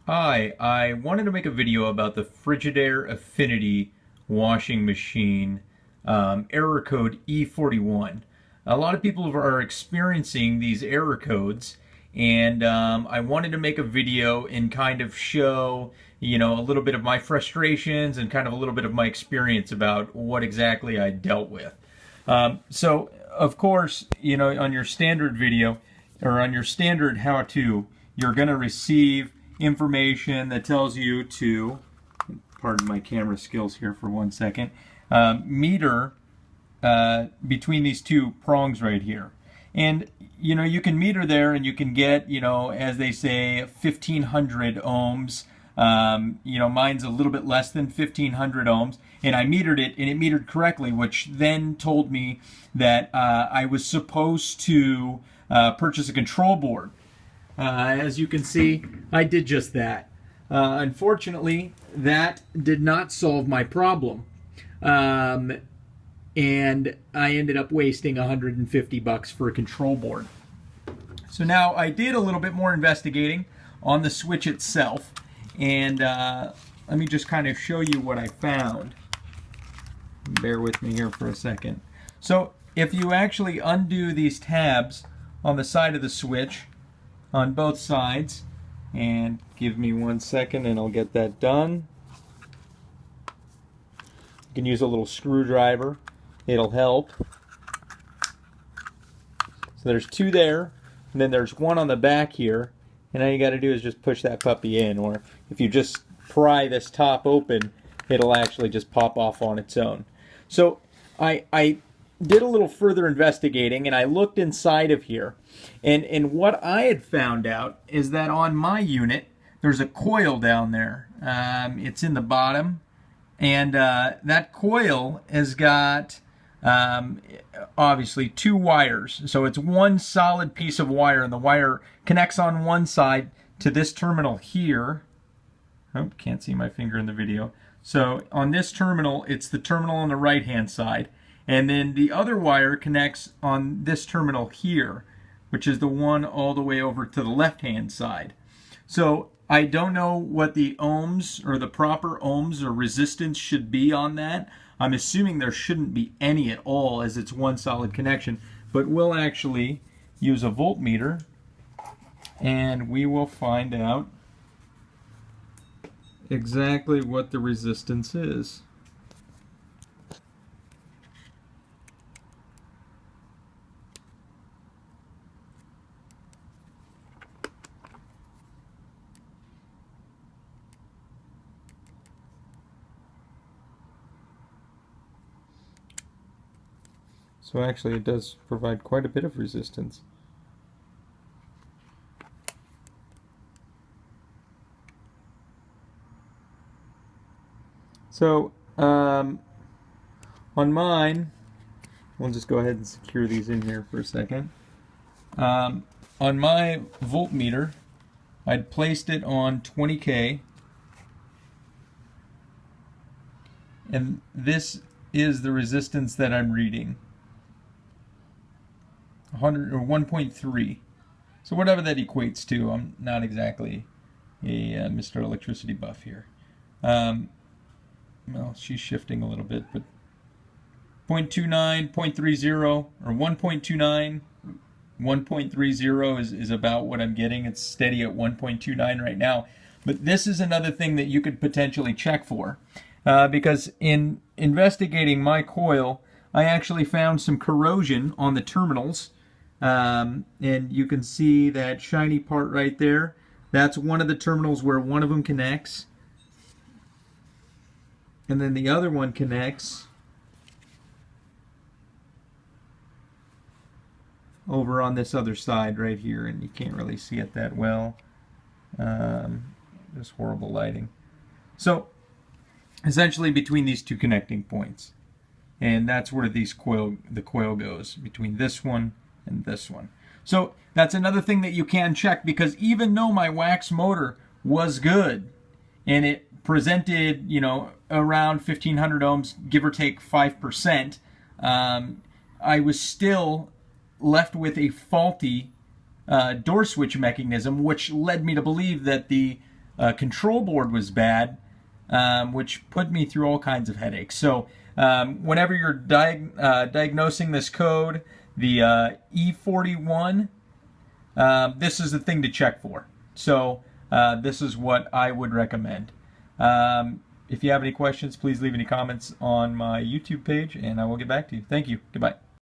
Hi, I wanted to make a video about the Frigidaire Affinity washing machine, error code E41. A lot of people are experiencing these error codes, and I wanted to make a video and kind of show, a little bit of my frustrations and kind of a little bit of my experience about what exactly I dealt with. So, of course, on your standard video or on your standard how-to, you're going to receive information that tells you to, pardon my camera skills here for 1 second, meter between these two prongs right here. And you can meter there and you can get, as they say, 1500 ohms. Mine's a little bit less than 1500 ohms, and I metered it and it metered correctly, which then told me that I was supposed to purchase a control board. As you can see, I did just that. Unfortunately, that did not solve my problem. And I ended up wasting $150 for a control board. So now I did a little bit more investigating on the switch itself. And let me just kind of show you what I found. Bear with me here for a second. So if you actually undo these tabs on the side of the switch, on both sides, and give me 1 second and I'll get that done. You can use a little screwdriver, it'll help. So there's two there, and then there's one on the back here, and all you got to do is just push that puppy in, or if you just pry this top open, it'll actually just pop off on its own. So I did a little further investigating and I looked inside of here, and what I had found out is that on my unit there's a coil down there. It's in the bottom, and that coil has got obviously two wires. So it's one solid piece of wire, and the wire connects on one side to this terminal here. Oh, can't see my finger in the video. So on this terminal, it's the terminal on the right hand side. And then the other wire connects on this terminal here, which is the one all the way over to the left-hand side. So I don't know what the ohms or the proper ohms or resistance should be on that. I'm assuming there shouldn't be any at all, as it's one solid connection. But we'll actually use a voltmeter and we will find out exactly what the resistance is. So actually it does provide quite a bit of resistance. So on mine, we'll just go ahead and secure these in here for a second. On my voltmeter, I'd placed it on 20K, and this is the resistance that I'm reading. 100 or 1.3. So whatever that equates to, I'm not exactly a Mr. Electricity buff here. Well, she's shifting a little bit, but 0.29, 0.30, or 1.29, 1.30 is about what I'm getting. It's steady at 1.29 right now. But this is another thing that you could potentially check for. Because in investigating my coil, I actually found some corrosion on the terminals. And you can see that shiny part right there. That's one of the terminals where one of them connects. And then the other one connects over on this other side right here. And you can't really see it that well. There's horrible lighting. So essentially between these two connecting points. And that's where the coil goes, between this one and this one. So that's another thing that you can check, because even though my wax motor was good and it presented, around 1500 ohms, give or take 5%, I was still left with a faulty door switch mechanism, which led me to believe that the control board was bad, which put me through all kinds of headaches. So whenever you're diagnosing this code, the E41, this is the thing to check for. So this is what I would recommend. If you have any questions, please leave any comments on my YouTube page, and I will get back to you. Thank you. Goodbye.